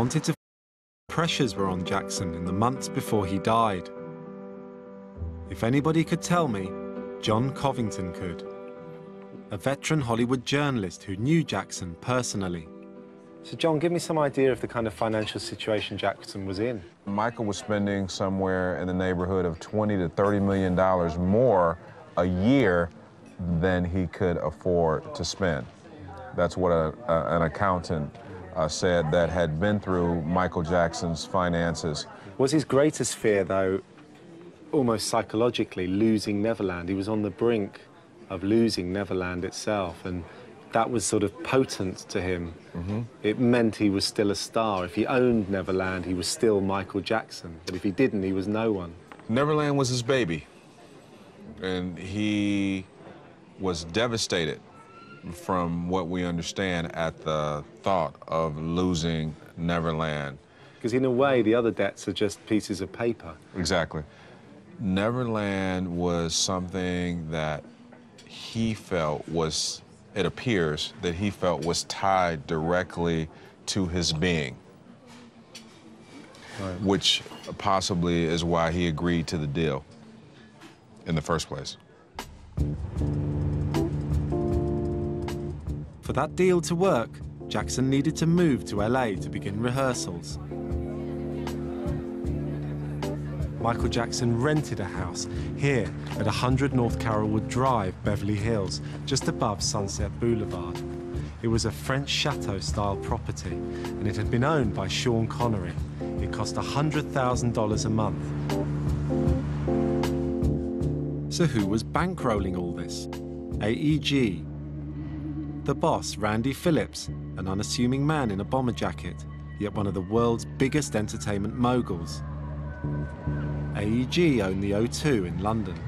wanted to... Pressures were on Jackson in the months before he died. If anybody could tell me, John Covington could. A veteran Hollywood journalist who knew Jackson personally. So, John, give me some idea of the kind of financial situation Jackson was in. Michael was spending somewhere in the neighborhood of $20 to $30 million more a year than he could afford to spend. That's what an accountant said that had been through Michael Jackson's finances. Was his greatest fear, though, almost psychologically, losing Neverland? He was on the brink of losing Neverland itself, and that was sort of potent to him. Mm-hmm. It meant he was still a star. If he owned Neverland, he was still Michael Jackson. But if he didn't, he was no one. Neverland was his baby, and he was devastated, from what we understand, at the thought of losing Neverland. Because in a way, the other debts are just pieces of paper. Exactly. Neverland was something that he felt was, it appears, that he felt was tied directly to his being. Right. Which possibly is why he agreed to the deal in the first place. For that deal to work, Jackson needed to move to LA to begin rehearsals. Michael Jackson rented a house here at 100 North Carrollwood Drive, Beverly Hills, just above Sunset Boulevard. It was a French chateau-style property, and it had been owned by Sean Connery. It cost $100,000 a month. So who was bankrolling all this? AEG. The boss, Randy Phillips, an unassuming man in a bomber jacket, yet one of the world's biggest entertainment moguls. AEG owned the O2 in London.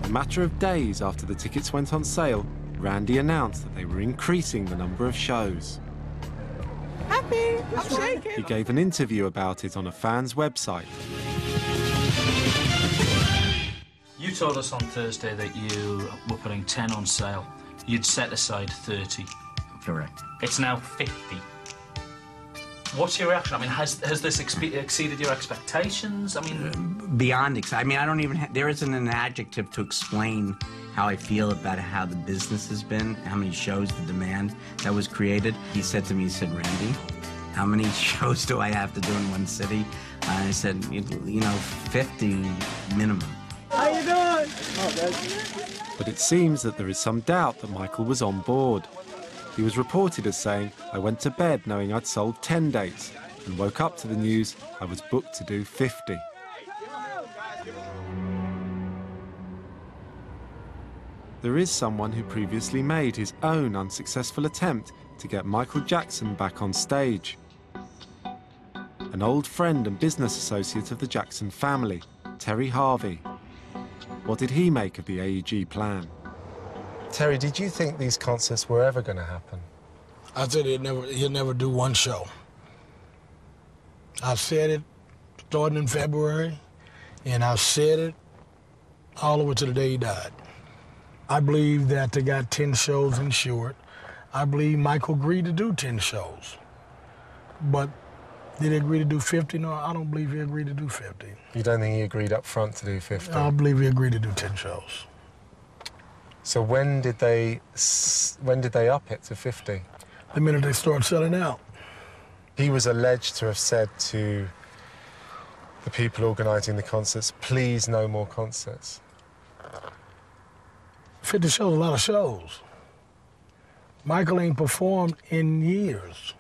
A matter of days after the tickets went on sale, Randy announced that they were increasing the number of shows. Happy, I'm shaking. He gave an interview about it on a fan's website. You told us on Thursday that you were putting 10 on sale. You'd set aside 30. Correct. It's now 50. What's your reaction? I mean, has this exceeded your expectations? I mean... Beyond I mean, I don't even there isn't an adjective to explain how I feel about how the business has been, how many shows, the demand that was created. He said to me, he said, Randy, how many shows do I have to do in one city? And I said, you know, 50 minimum. How you doing? But it seems that there is some doubt that Michael was on board. He was reported as saying, I went to bed knowing I'd sold 10 dates and woke up to the news I was booked to do 50. There is someone who previously made his own unsuccessful attempt to get Michael Jackson back on stage. An old friend and business associate of the Jackson family, Terry Harvey. What did he make of the AEG plan? Terry, did you think these concerts were ever going to happen? I said he'd never do one show. I said it starting in February, and I said it all the way to the day he died. I believe that they got 10 shows insured. I believe Michael agreed to do 10 shows. But did he agree to do 50? No, I don't believe he agreed to do 50. You don't think he agreed up front to do 50? I believe he agreed to do 10 shows. So when did they up it to 50? The minute they started selling out. He was alleged to have said to the people organising the concerts, please no more concerts. 50 shows, a lot of shows. Michael ain't performed in years.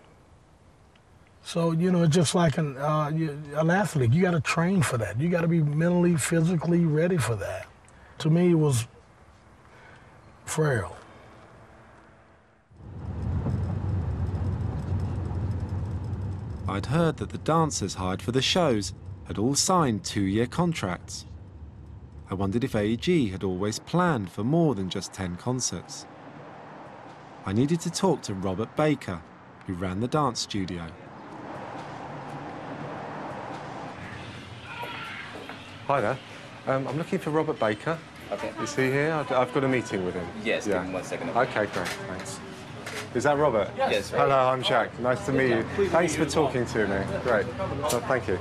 So, you know, it's just like an athlete. You got to train for that. You got to be mentally, physically ready for that. To me, it was frail. I'd heard that the dancers hired for the shows had all signed 2-year contracts. I wondered if AEG had always planned for more than just 10 concerts. I needed to talk to Robert Baker, who ran the dance studio. Hi there. I'm looking for Robert Baker. Okay. Is he here? I've got a meeting with him. Yes, give him 1 second. Okay, great, thanks. Is that Robert? Yes. Hello, I'm Jack. Nice to meet you. Thanks for talking to me. Great. Well, thank you.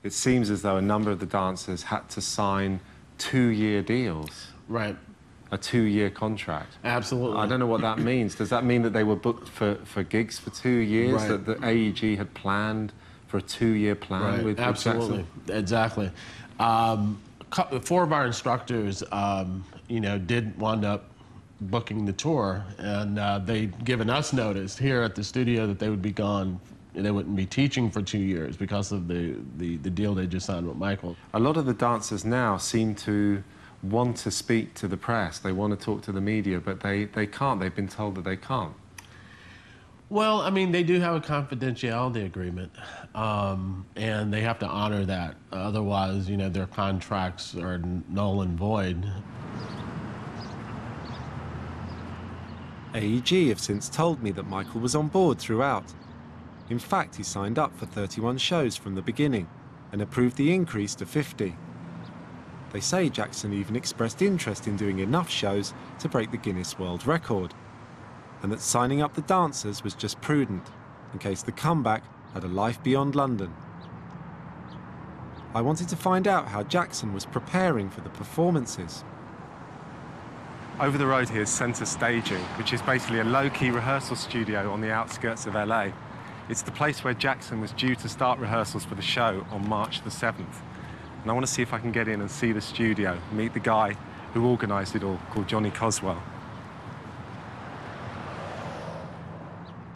It seems as though a number of the dancers had to sign 2-year deals. Right. A 2-year contract. Absolutely. I don't know what that means. Does that mean that they were booked for gigs for 2 years? Right. That the AEG had planned for a 2-year plan with Absolutely. Jackson? Exactly. 4 of our instructors, you know, did wind up booking the tour, and they'd given us notice here at the studio that they would be gone. They wouldn't be teaching for 2 years because of the deal they just signed with Michael. A lot of the dancers now seem to want to speak to the press. They want to talk to the media, but they can't. They've been told that they can't. Well, I mean, they do have a confidentiality agreement, and they have to honor that. Otherwise, you know, their contracts are null and void. AEG have since told me that Michael was on board throughout. In fact, he signed up for 31 shows from the beginning and approved the increase to 50. They say Jackson even expressed interest in doing enough shows to break the Guinness World Record, and that signing up the dancers was just prudent, in case the comeback had a life beyond London. I wanted to find out how Jackson was preparing for the performances. Over the road here is Centre Staging, which is basically a low-key rehearsal studio on the outskirts of LA. It's the place where Jackson was due to start rehearsals for the show on March the 7th. And I want to see if I can get in and see the studio, meet the guy who organised it all, called Johnny Coswell.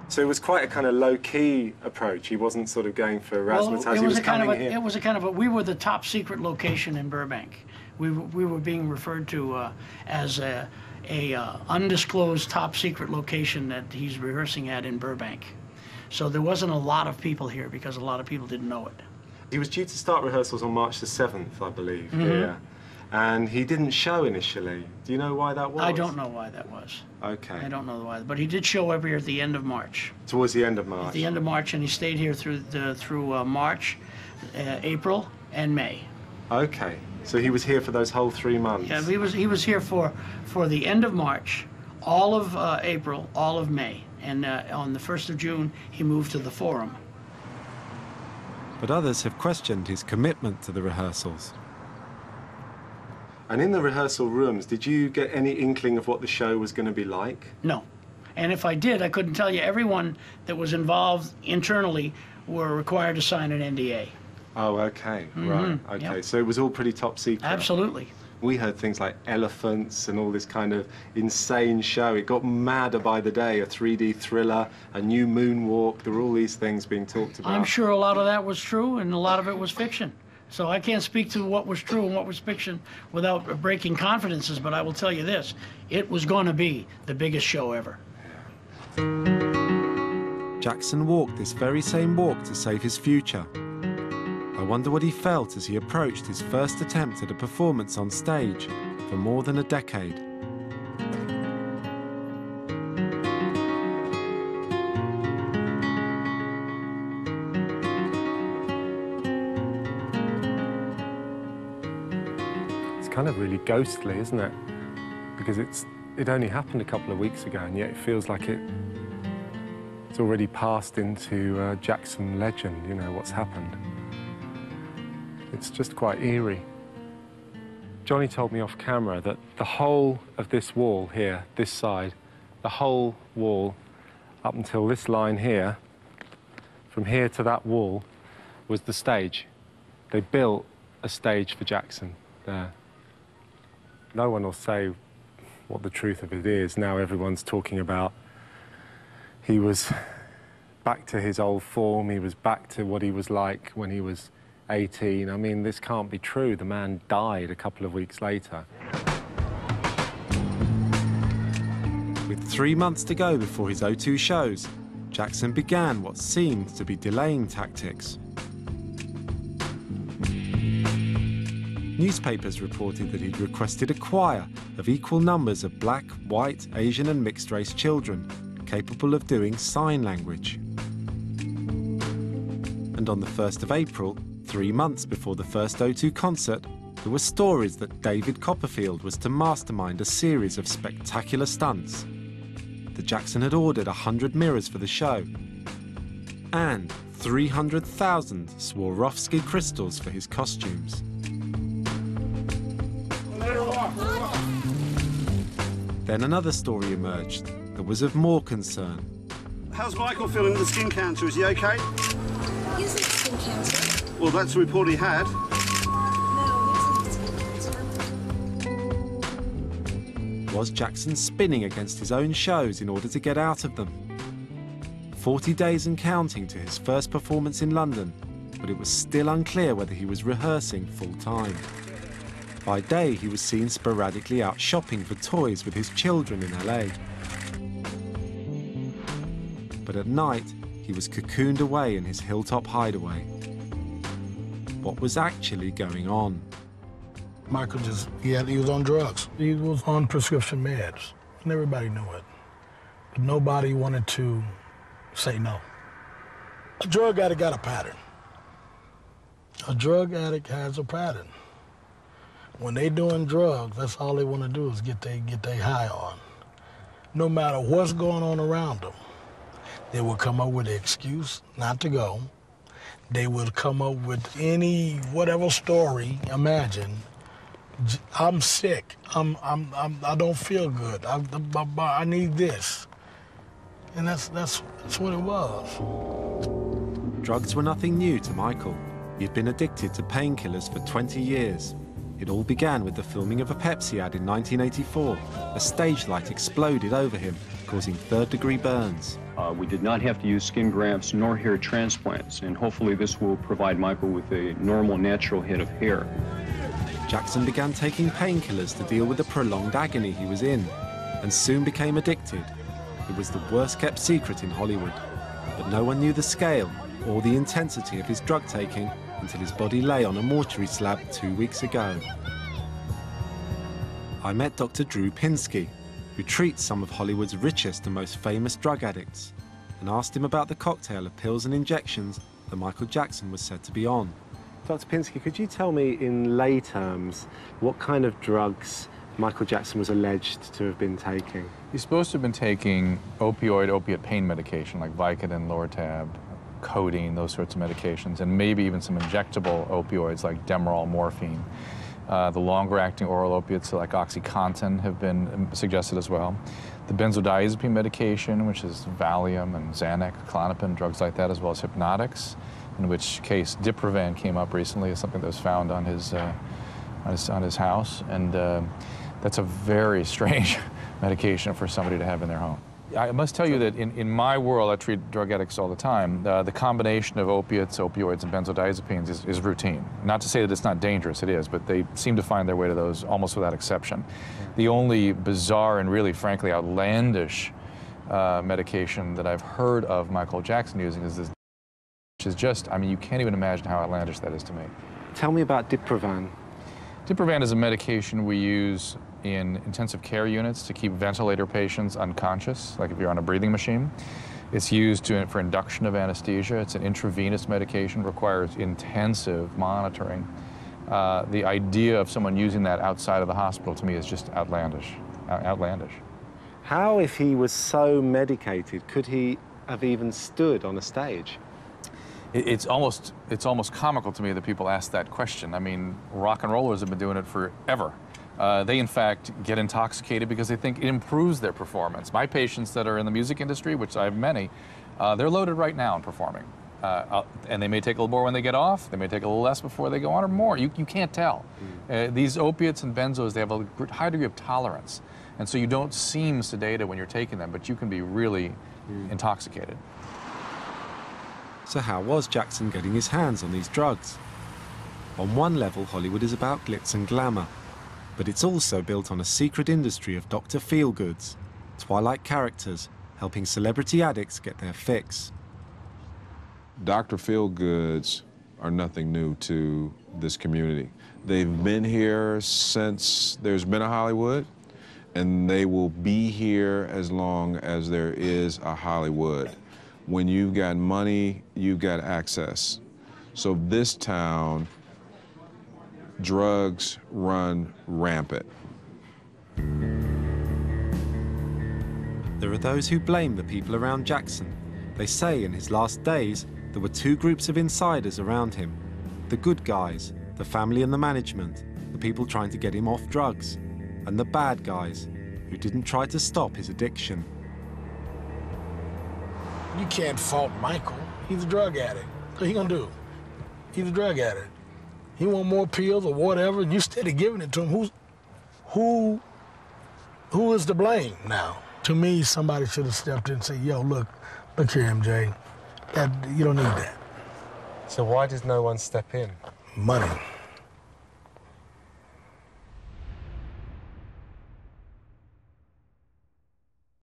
So it was quite a kind of low-key approach. He wasn't sort of going for razzmatazz. Well, He was coming here. it was a kind of a, we were the top secret location in Burbank. We were being referred to as a undisclosed top secret location that he's rehearsing at in Burbank. So there wasn't a lot of people here because a lot of people didn't know it. He was due to start rehearsals on March the 7th, I believe, here. And he didn't show initially. Do you know why that was? I don't know why that was. Okay. I don't know why, but he did show up here at the end of March. Towards the end of March? At the end of March, and he stayed here through March, April, and May. Okay. So he was here for those whole 3 months? Yeah, he was here for the end of March, all of April, all of May. And on the 1st of June, he moved to the Forum. But others have questioned his commitment to the rehearsals. And in the rehearsal rooms, did you get any inkling of what the show was going to be like? No. And if I did, I couldn't tell you. Everyone that was involved internally were required to sign an NDA. Oh, okay. Right. Okay. Yep. So it was all pretty top secret? Absolutely. We heard things like elephants and all this kind of insane show. It got madder by the day, a 3D thriller, a new moonwalk. There were all these things being talked about. I'm sure a lot of that was true and a lot of it was fiction. So I can't speak to what was true and what was fiction without breaking confidences, but I will tell you this, it was going to be the biggest show ever. Jackson walked this very same walk to save his future. I wonder what he felt as he approached his first attempt at a performance on stage for more than a decade. It's kind of really ghostly, isn't it? Because it only happened a couple of weeks ago, and yet it feels like it's already passed into Jackson legend, you know, what's happened. It's just quite eerie. Johnny told me off camera that the whole of this wall here, this side, the whole wall up until this line here, from here to that wall, was the stage. They built a stage for Jackson there. No one will say what the truth of it is. Now everyone's talking about he was back to his old form, he was back to what he was like when he was 18. I mean, this can't be true. The man died a couple of weeks later. With 3 months to go before his O2 shows, Jackson began what seemed to be delaying tactics. Newspapers reported that he'd requested a choir of equal numbers of black, white, Asian and mixed-race children capable of doing sign language. And on the 1st of April, 3 months before the first O2 concert, There were stories that David Copperfield was to mastermind a series of spectacular stunts, that Jackson had ordered 100 mirrors for the show, and 300,000 Swarovski crystals for his costumes. Then another story emerged that was of more concern. How's Michael feeling with the skin cancer? Is he okay? He hasn't skin cancer. Well, that's the report he had. No, he hasn't skin cancer. Was Jackson spinning against his own shows in order to get out of them? 40 days and counting to his first performance in London, but it was still unclear whether he was rehearsing full-time. By day, he was seen sporadically out shopping for toys with his children in LA. But at night, he was cocooned away in his hilltop hideaway. What was actually going on? Michael he was on drugs. He was on prescription meds, and everybody knew it. But nobody wanted to say no. A drug addict got a pattern. A drug addict has a pattern. When they doing drugs, that's all they want to do is get they high on. No matter what's going on around them, they will come up with an excuse not to go. They would come up with whatever story, imagine. I'm sick. I don't feel good. I need this. And that's what it was. Drugs were nothing new to Michael. He'd been addicted to painkillers for 20 years. It all began with the filming of a Pepsi ad in 1984. A stage light exploded over him, causing third-degree burns. We did not have to use skin grafts nor hair transplants, and hopefully this will provide Michael with a normal, natural head of hair. Jackson began taking painkillers to deal with the prolonged agony he was in, and soon became addicted. It was the worst-kept secret in Hollywood, but no one knew the scale or the intensity of his drug taking until his body lay on a mortuary slab 2 weeks ago. I met Dr. Drew Pinsky, who treats some of Hollywood's richest and most famous drug addicts, and asked him about the cocktail of pills and injections that Michael Jackson was said to be on. Dr. Pinsky, could you tell me in lay terms what kind of drugs Michael Jackson was alleged to have been taking? He's supposed to have been taking opiate pain medication like Vicodin, Lortab, codeine, those sorts of medications, and maybe even some injectable opioids like Demerol, morphine. The longer-acting oral opiates like OxyContin have been suggested as well. The benzodiazepine medication, which is Valium and Xanax, Klonopin, drugs like that, as well as hypnotics, in which case Diprovan came up recently as something that was found on his house, and that's a very strange medication for somebody to have in their home. I must tell you that in my world, I treat drug addicts all the time. The combination of opiates, opioids, and benzodiazepines is routine. Not to say that it's not dangerous, it is, but they seem to find their way to those almost without exception. The only bizarre and really, frankly, outlandish medication that I've heard of Michael Jackson using is this, which is just, I mean, you can't even imagine how outlandish that is to me. Tell me about Diprovan. Diprovan is a medication we use in intensive care units to keep ventilator patients unconscious, like if you're on a breathing machine. It's used for induction of anesthesia. It's an intravenous medication, requires intensive monitoring. The idea of someone using that outside of the hospital to me is just outlandish. How, if he was so medicated, could he have even stood on a stage? It's almost comical to me that people ask that question. I mean, rock and rollers have been doing it forever. They, in fact, get intoxicated because they think it improves their performance. My patients that are in the music industry, which I have many, they're loaded right now in performing. And they may take a little more when they get off. They may take a little less before they go on, or more. You can't tell. These opiates and benzos, they have a high degree of tolerance. And so you don't seem sedated when you're taking them, but you can be really intoxicated. So how was Jackson getting his hands on these drugs? On one level, Hollywood is about glitz and glamour, but it's also built on a secret industry of Dr. Feelgoods, Twilight characters helping celebrity addicts get their fix. Dr. Feelgoods are nothing new to this community. They've been here since there's been a Hollywood, and they will be here as long as there is a Hollywood. When you've got money, you've got access. So this town drugs run rampant. There are those who blame the people around Jackson. They say in his last days, there were two groups of insiders around him. The good guys, the family and the management, the people trying to get him off drugs, and the bad guys, who didn't try to stop his addiction. You can't fault Michael. He's a drug addict. What he gonna do? He's a drug addict. He want more pills or whatever, and you steady giving it to him. Who is to blame now? To me, somebody should have stepped in and said, yo, look here, MJ, you don't need that. So why does no one step in? Money.